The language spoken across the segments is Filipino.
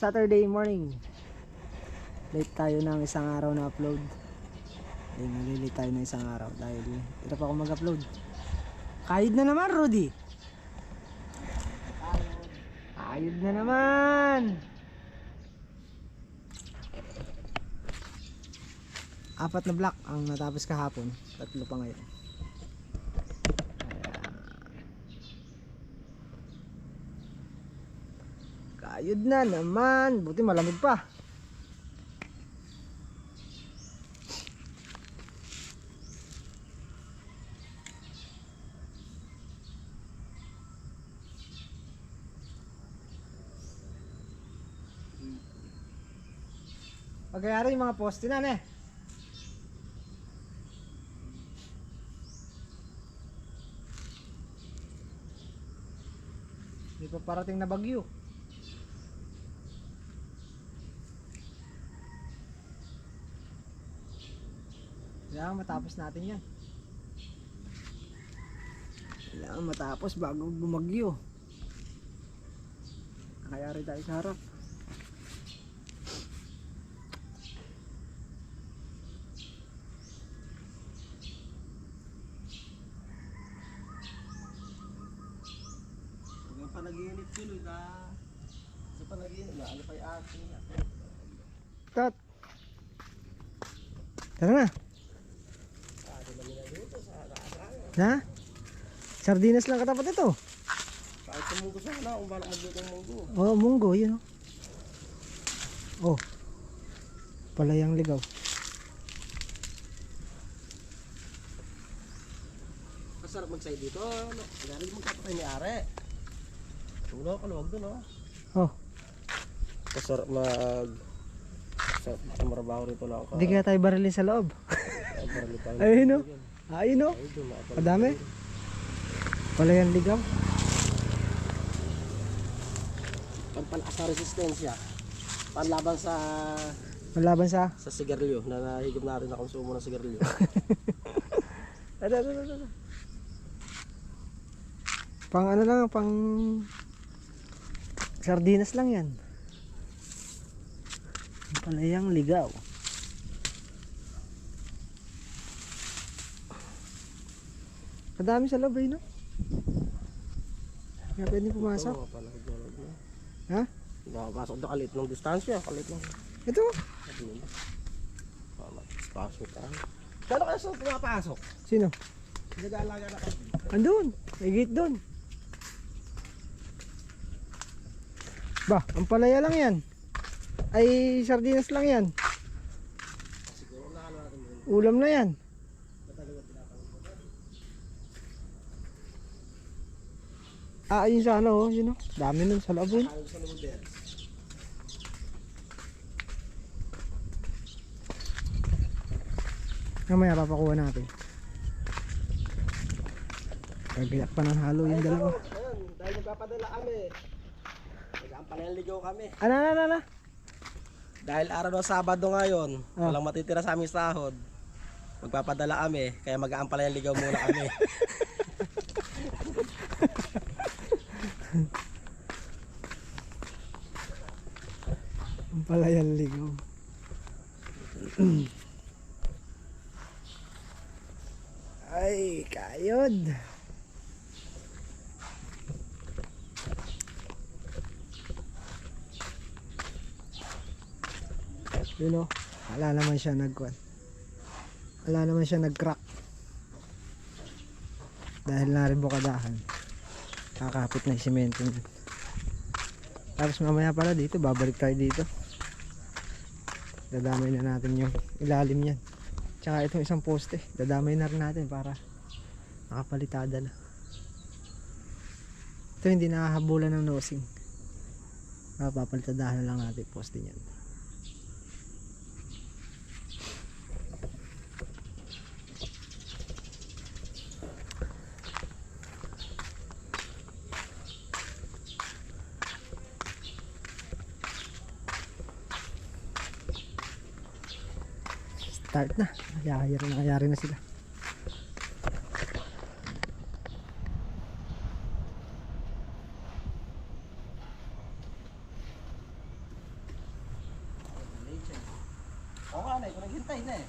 Saturday morning. Late tayo ng isang araw na upload. Nalilate tayo ng isang araw dahil hirap ako mag-upload. Kayod na naman, Rudy. Kayod na naman. Apat na block ang natapos kahapon. 3 pa ngayon. Kayod na naman. Buti malamig pa. Pagkayari yung mga poste na Hindi pa parating na bagyo. Kailangan matapos natin yan. Kailangan matapos bago bumagyo. Nakayari tayo sa harap. Yung panaginip tuloy na sa panaginip na ano pa yung ating Cut. Tara na. Na? Sardinas lang katapat ito. kahit sa munggo sana kung balak magluto ng munggo. Oh, munggo, yun oh. Palayang ligaw. Masarap mag-side dito. Galing magkapatay ni Are. Tulo, kaluwag dun Oh. Masarap sa marabaho rito lang ako. Hindi kaya tayo barilin sa loob. Ayun oh. Ayun oh. Madami. Palayang ligaw. Pampalakas na resistensya. Panlaban sa Malaban sa sigarilyo na nahigop natin na konsumo ng sigarilyo. Ada. Pang ano lang, pang sardinas lang yan. Palayang ligaw. Kadami sa loob no? Kaya pwede pumasok. Ha? Nakapasok na kalit ng distansya. Kalit lang. Ito. Pasok ka. Kano kaya sa pumapasok? Sino? Nag-aalaga na kayo. Andun. May gate doon. Bah, ang palaya lang yan. Ay, sardinas lang yan. Siguro na ano natin yun. Ulam na yan. Yun sa ano, yun o. Dami nun sa labon. Ayaw sa lumod din. Mamaya papakuha natin. Gagayak pa ng halo yung dalawa. Ayun, dahil magpapadala kami. Nag-ampalayang kami. Ano? Dahil araw ng Sabado ngayon, walang matitira sa aming sahod. Magpapadala kami, kaya mag-aampalayang ligaw muna kami. Ang palayang ligaw. Ay, kayod. Yun o. Wala naman siya wala naman siya nag-crack. Dahil naribukadahan. Kakapit na yung simento niya. Tapos mamaya pala dito, babalik tayo dito. Dadamay na natin yung ilalim yan. Tsaka itong isang poste, dadamay na rin natin para nakapalitada na. Ito hindi nakahabulan ng nosing. Papalitadahan na lang natin poste niyan. Start na. Nakayari na sila. na eh, kung naghintay na eh.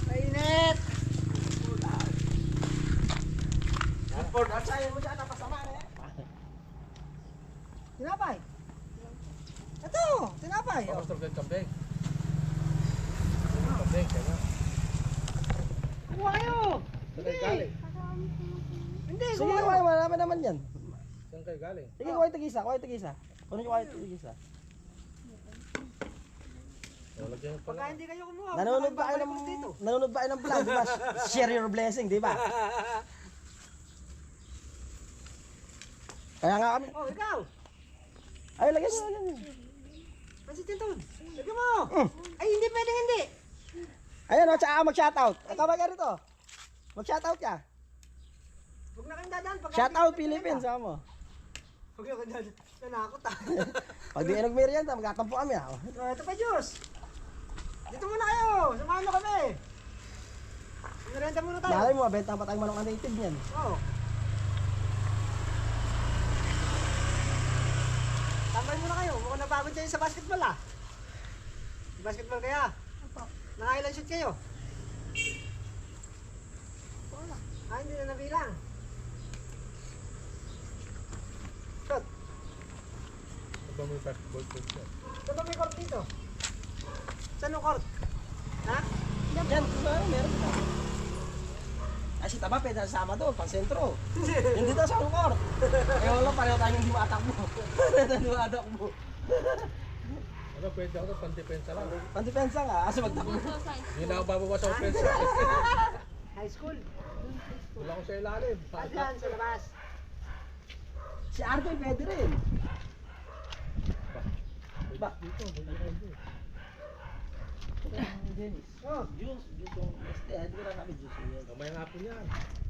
Mainit! Ford, at sa'yo mo dyan, napasama na eh. Tinapay! Ito! Tinapay! Oh. Gusto ko kambing. Kambing, kaya. Kuha kayo! Saan kayo galing? Hindi, Sige, kuha kuha kayo! naman naman yan. Saan kayo galing? Sige, kuha yung tag-isa, kuha yung tag-isa. Kuha yung tag-isa. Lagyan mo Pagka pala. hindi kayo kumuha, Nanonood ba kayo ng vlog, di ba? Share your blessing, di ba? Kaya nga kami. Oh, ikaw! Ay, lagyan mo, lagyan mo. Pansit yan doon! Lagyan mo! Ay, hindi pwedeng hindi! Ayan o, tsaka mag-shoutout. Ikaw ba ka rito? Mag-shoutout ka. Huwag na kayong dadaan. pagka Shoutout hindi Philippines, kayo sama mo. Huwag na kayong dadaan. Nanakot ah. Pag di nagmerienda, magkatampo kami ah. Oh, ito pa, Diyos! Dito muna kayo! Samahan nyo kami! Merenda muna tayo. Malay mo, mabenta pa tayong manok na native niyan. Oo. Tambay muna kayo. Mukhang napagod kayo sa basketball ah. Basketball kaya? Opo. Naka-ilan shoot kayo? Wala. Ah, hindi na nabilang. Shot. Aba mo yung basketball court yan. Saan ba may court dito? Saan yung court? Ha? Yan, meron ka. Ay, si Taba, pwede nasama doon, pang sentro. Hindi daw sa court. Eh, wala, pareho tayong hindi matakbo. Pareho tayong hindi matakbo. Ano, pwede ako doon, pang-depensa lang. Pandepensa nga, kasi magtakbo. Hindi na ako bababa sa offense. High school. Wala ko sa ilalim. At yan, sa labas. Si Arthur pwede rin. Ba? Dito, hindi na hindi. Dennis. Oh, Juice, juice yung este, hindi ko lang kami juice yun. Kamay nga po niyan.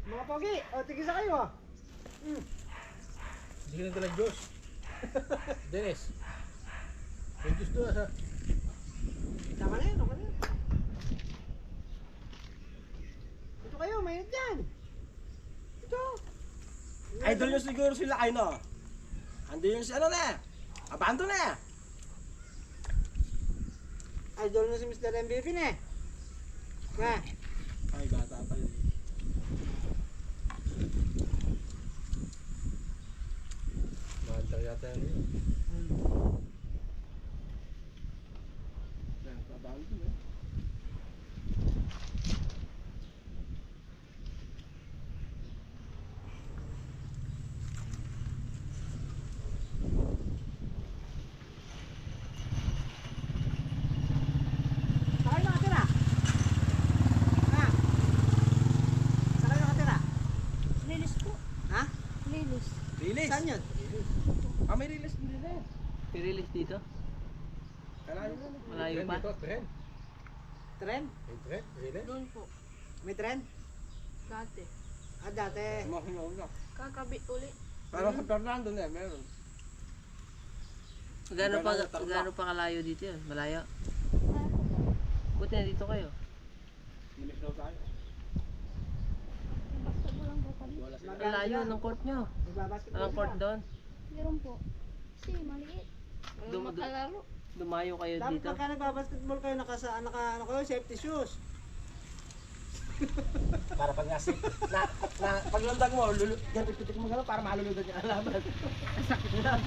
mga pogi. O, tigisa kayo ah. Hindi ka nang dalang Diyos. Dennis. Yung Diyos doon sa Tama na yan, okay na yan. Ito kayo, mayroon dyan. Ito. Idol nyo siguro sila kayo, no? Andi yung si ano na. Abando na. Idol na si Mr. MVP na. Na. Ay, bata pa yun. Mahal yata yan yun. Abando na. Saan kayo nakatira? Ha? Saan kayo nakatira? Lilis po. Ha? Lilis. Release. Saan yun? Ah, may release din din. I-release dito? Kalayo na. Malayo Tren pa? dito, tren. Tren? May tren, really? Doon po. May tren? Dati. Ah, dati. Mahingaw na. Kakabit uli. Parang sa Fernando na, meron. Gaano pa kalayo dito yun? Malayo? Buti na dito kayo. Minis daw tayo. Basketball lang po kami. Ang layo ng court nyo. Nagbabasketball Anong court doon? Meron po. Kasi maliit. Dum- Makalaro. Dumayo kayo Dapat dito. pagka nagbabasketball kayo, ano kayo, safety shoes. Para pag nasi, paglundag mo, ganun pitik mo gano'n para malulundag niya ang laban. Sakit lang.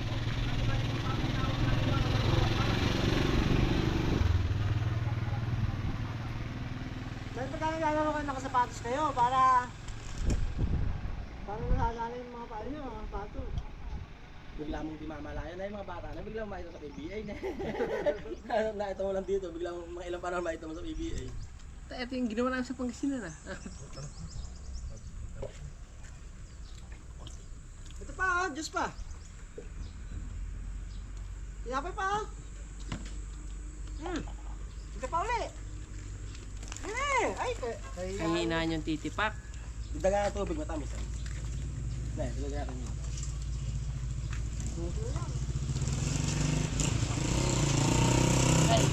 Dahil pagka naglalaro kayo, nakasapatos kayo para nasasana yung mga paa nyo, mga sapatos. Bigla mong di mamalayan na yung mga bata na bigla mong makita sa PBA na. Nakita mo lang dito, bigla mong mga ilang panahon makita mo sa PBA. Ito yung ginawa namin sa Pangasinan ah. Ito pa oh, Diyos pa. Tinapay pa oh. Ito pa uli. Hindi. Ay, Kahinaan yung titipak. dagan ng tubig matamis. Nay, dagan natin yun. Ay,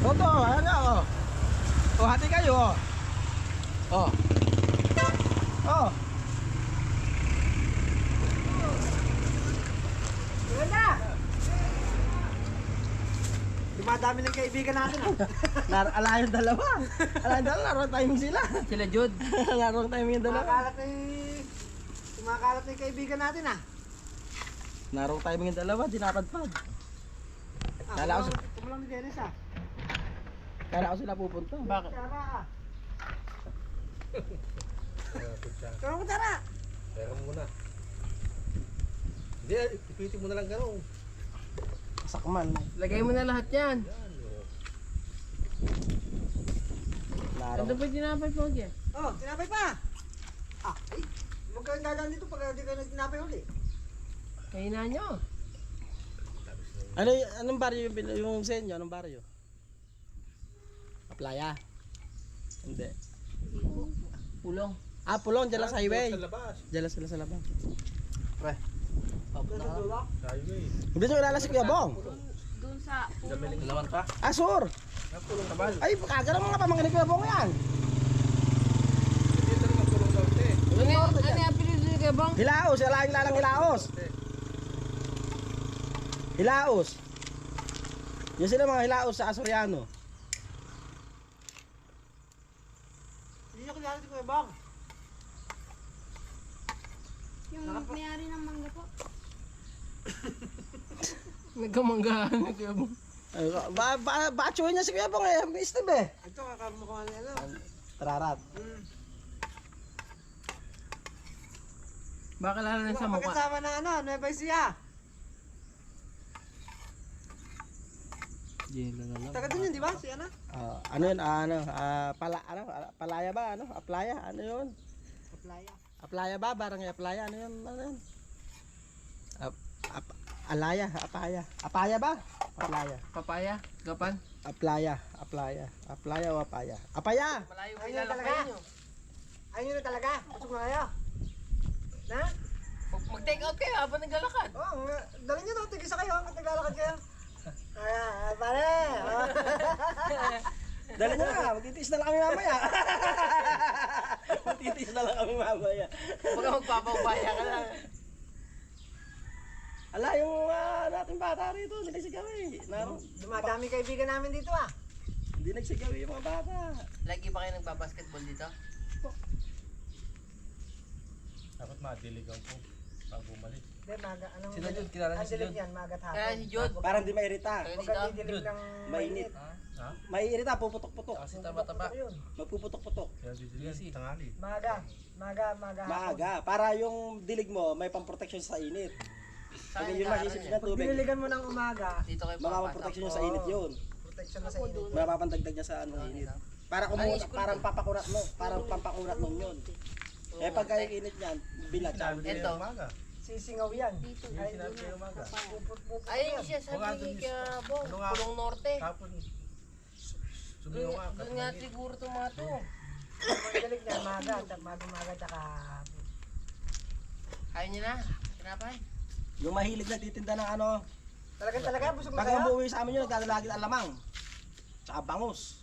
Toto, ano oh. Oh, hati kayo oh. Oh. Oh. Ganda. Dumadami ng kaibigan natin ah. Alayon dalawa. Alayon dalawa, laro timing sila. sila Jude. Laro timing yung dalawa. Kumakalat na yung kaibigan natin ah. Laro timing yung dalawa, dinapadpad. Kala ko kumulang ni Dennis ah. Kala ko sila pupunta. Bakit? Tara ah. Pizza. Tara mo tara. Pera mo muna. Hindi, ipitin mo na lang gano'n. Sakman. Lagay mo na lahat yan. Yan, oh. Laro. Ano ba tinapay po yan? Oh, tinapay pa. Ah, ay. Huwag kayong gagaan dito pag hindi kayo nagtinapay uli. Kahinaan nyo. Ano, anong baryo yung sa inyo? Anong baryo? Playa? Hindi. Pulong. Ah, Pulong, dyan lang sa highway. Sa labas. Dyan lang sila sa labas. Pre. Highway. Hindi nyo kilala si Kuya Bong. Doon sa puno. Dalawan pa? Ah, sur. Napulong kabal. Ay, kagana mga pamangkin ni Kuya Bong yan. Dito rin napulong daw, te. Ano yung pinili ni Kuya Bong? Hilaos, wala yung lalang hilaos. Hilaos. Yan sila mga hilaos sa Asoriano. Hindi nyo kilala si Kuya Bong. Yung may-ari ng mangga po. Nagkamanggahan ni Kuya Bong. Bachoy niya si Kuya Bong eh. May istab eh. Ito kakamukha nila. Tararat. Baka lalo na sa mukha. Pagkasama ng ano, Nueva Ecija. Taga din yun, di ba? Si ano? Ano yun? Palaya ba? Ano? Aplaya? Ano yun? Playa. Aplaya ba? Barangay Aplaya? Ano yun? Ano yun? Alaya? Apaya? Apaya ba? Aplaya. Papaya? Gapan? Aplaya. Aplaya o apaya? Apaya! Malayo Ayun kilala talaga. kayo nyo. Ayun na talaga. Pasok na kayo. Na? Mag-take out kayo habang naglalakad. Oo, dali nyo daw. Tigisa kayo hanggang naglalakad kayo. Pare. Oh. Dali nyo na, magtitiis na lang kami mamaya. Magtitiis na lang kami mamaya. Baka magpapaubaya ka lang. Ala, yung nating bata rito, hindi nagsigaw eh. Dumadami kaibigan namin dito ah. Hindi nagsigaw yung mga bata. Lagi ba kayo nagbabasketball dito? Dapat madiligan ko bago umalis. Hindi, maga. Anong Sila Jud, kilala niyo ang si dilim Jud? yan, magat Kaya hapon. si Jude. Para hindi mairita. Kayo Huwag dito. kang didilim ng Mainit. Ha? Maiirita, puputok-putok. Kasi taba-taba. Yun. Magpuputok-putok. Kaya didiligan, tangali. Maga hapon. Maaga. Para yung dilig mo, may pamproteksyon sa init. Saan Pag yung yung masisip niya? ng Pag tubig, diniligan mo ng umaga, Dito kayo mamaproteksyon yung sa init yun. protection na sa init. Mapapandagdag niya sa ano, init. Para parang papakunat mo, parang pampakunat mo yun. Eh pagka yung init niyan, bilat. Sinabi ko Ito. yung umaga. Sisingaw yan. Dito. Yung sinabi ko yung umaga. Puput-puput Ayun yan. siya Huwag nga sabi dun kaya Bong, ano nga? Pulong Norte. Kapon. Sumigaw nga. Doon nga siguro itong mga to. Ang dilig niyan, maga, tsaka hapon. Ayaw niyo na. Pinapay. Yung mahilig na titinda ng ano, Talaga, busog na pag kayo? umuwi sa amin yun, nagdadalagin ang lamang. Tsaka bangus.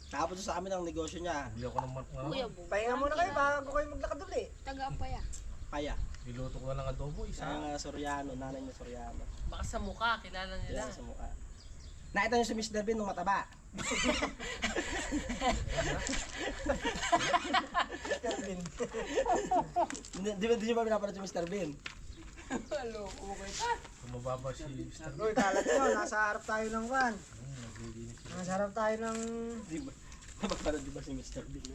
Tapos sa amin ang negosyo niya, Hindi ako naman. Kuya Bong. Pahinga muna kayo bago kayo maglakad ulit. Taga-apaya. paya. Niluto ko na lang adobo. Isa. Sa Soriano, nanay niya Soriano. Baka sa mukha, kilala nila. Yan sa mukha. Nakita niyo si Mr. Bean nung mataba. Di niyo ba pinapanood si Mr. Bean? Loko mo kayo. Kumababa si Mr. Uy, kalat nyo, nasa harap tayo ng van. Naglilinis siya. Nasa harap tayo ng... Di ba? Napapanood di ba si Mr. Bean?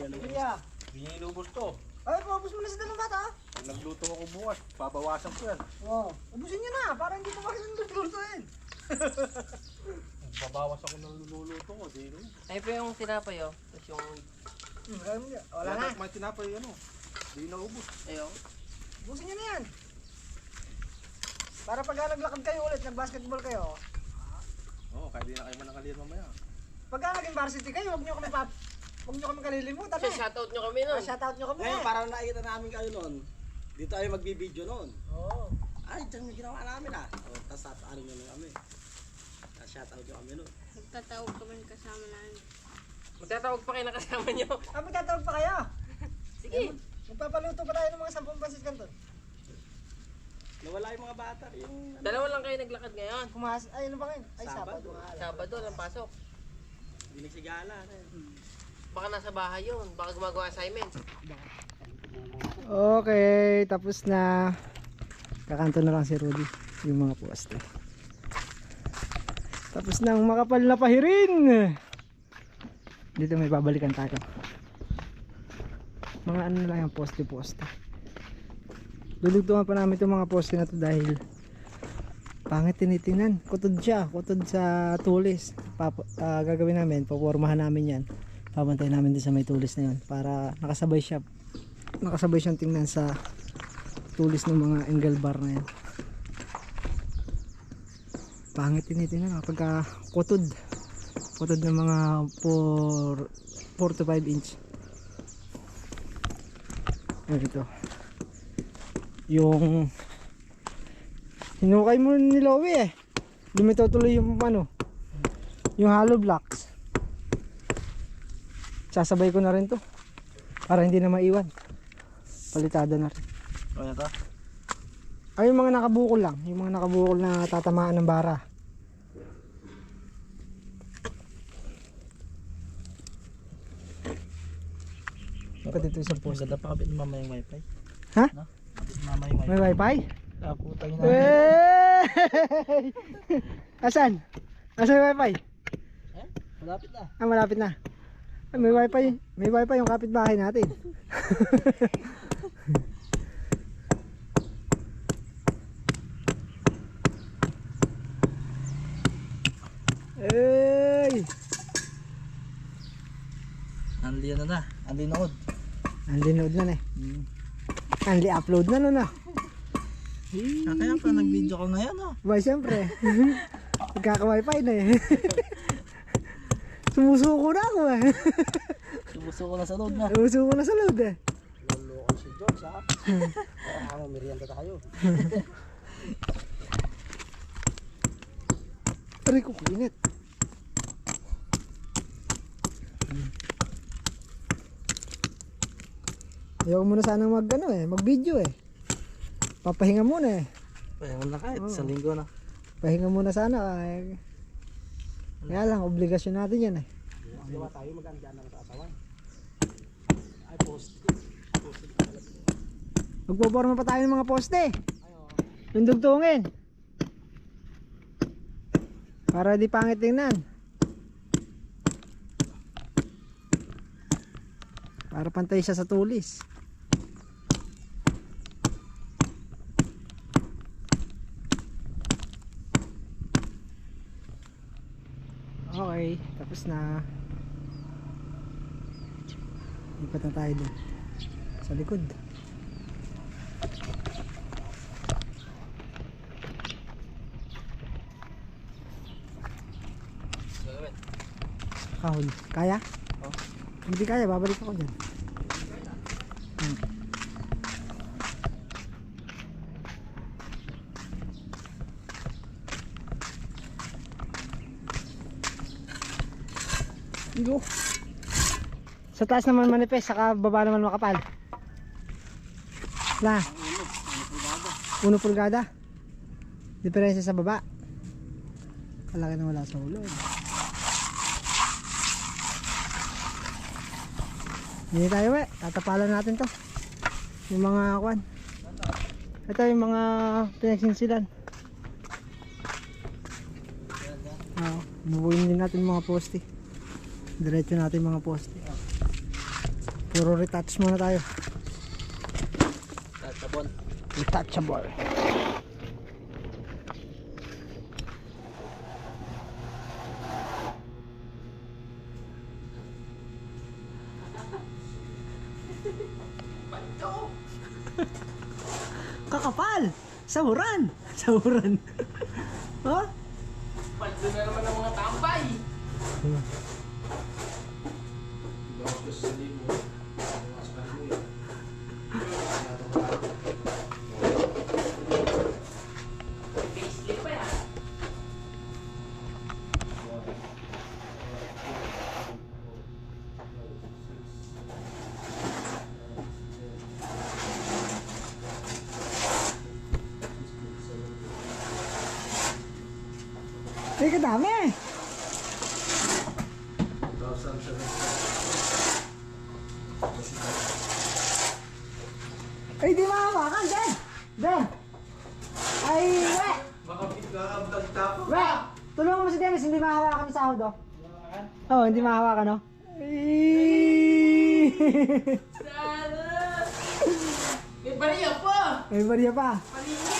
Yan ang Iya. Hindi niya inubos to. Ay, paubos mo na sa dalawang bata. Pag nagluto ako bukas, babawasan ko yan. Oo. Ubusin nyo na, para hindi pa kasi naglutuin. Babawas ako ng luluto ko. Di rin. Ay pa yung tinapay oh. Tapos yung, Kaya mo yan. Wala na. May tinapay ano. Di naubos. ayun. Ubusin nyo na yan. Para pag naglakad kayo ulit, nag-basketball kayo. Oo, kaya di na kayo manangalian mamaya. Pagka naging varsity kayo, huwag nyo kami kalilimutan Kasi eh. shoutout nyo kami nun. Shoutout nyo kami Ngayon, eh. parang nakikita namin kayo noon. Dito ay magbibideo noon. Oo. Ay, dyan yung ginawa namin ah. O, tapos ano nyo lang kami. Shoutout nyo kami noon. Nagtatawag kami kasama namin. Magtatawag pa kayo na kasama nyo. Ah, magtatawag pa kayo. Sige. Magpapaluto pa tayo ng mga 10 pasis kanton. Nawala yung mga bata. Yung Dalawa lang kayo naglakad ngayon. Ay, ano ba ngayon? Ay, Sabado. Sabado nga. Sabado lang pasok. hindi nagsigala. Baka nasa bahay yun. Baka gumagawa assignment. Okay, tapos na. Kakanto na lang si Rudy yung mga poste. Tapos nang makapal na pahirin. Dito may babalikan tayo. Mga ano na lang yung poste-poste. Dudugtungan pa namin itong mga poste na to dahil pangit tinitingnan. Kutod siya, kutod sa tulis. Gagawin namin, papormahan namin yan. Pabantayin namin din sa may tulis na yun para nakasabay siyang tingnan sa tulis ng mga angle bar na yan. Pangit tinitingnan kapag kutod ng mga 4 to 5 inch. Ito yung hinukay mo ni Lowy eh, lumitaw tuloy yung ano, yung hollow blocks. Sasabay ko na rin to para hindi na maiwan, palitada na rin. Ano to? Ay, yung mga nakabukol lang, yung mga nakabukol na tatamaan ng bara. Pati ito isang post. Ganda pa kapit mama yung wifi. Ha? Kapit mama yung wifi. May wifi? Kaputang na. Hey! Asan? Asan yung wifi? Malapit na. Ah, malapit na. Ah, may wifi. May wifi yung kapitbahay natin. Hey! Anli ano na. Anli nood. Anli nood na eh. Anli upload na na. Kaya pa nag-video ko ngayon, oh. Ba, siyempre. Nagkaka-wifi na eh. Sumusuko na ako eh. Sumusuko na sa load na. Sumusuko na sa load eh. Lulukan si George ha. Kaya merienda tayo. Aray ko, kinit. Ayaw muna sana mag-video eh. Papahinga muna eh. Pahinga na kahit Oo. sa linggo na. Pahinga muna sana eh. Kaya lang, obligasyon natin yan eh. Gawa tayo maganda ng asawa. Ay, post. Magpoporma pa tayo ng mga poste. Yung dugtungin. Para di pangit tingnan. Para pantay siya sa tulis. Okay, tapos na. Lipat na tayo dun sa likod. Kahon. Kaya? Oh. Hindi kaya, babalik ako dyan. Go. Sa taas naman manipes, saka baba naman makapal. La. 1 pulgada. Diferensya sa baba. Kalaki na wala sa ulo. Hindi tayo tatapalan natin to. Yung mga kwan. Ito yung mga pinagsinsilan. Bubuin din natin mga poste. Diretso natin mga poste. Puro retouch muna tayo. Tatapon. Retouchable. Kakapal! Sahuran! Sahuran! Ha? Paldo na naman ang mga tambay. Facelift pa yan. Ay, kadami! Ay, di mahawakan, Ben! Ben! Ay, we! We! Tulungan mo si Dennis, hindi mahawakan yung sahod, oh. Oo, hindi mahawakan, oh. Ay! Sana! May bariya pa! May bariya pa. Kanina!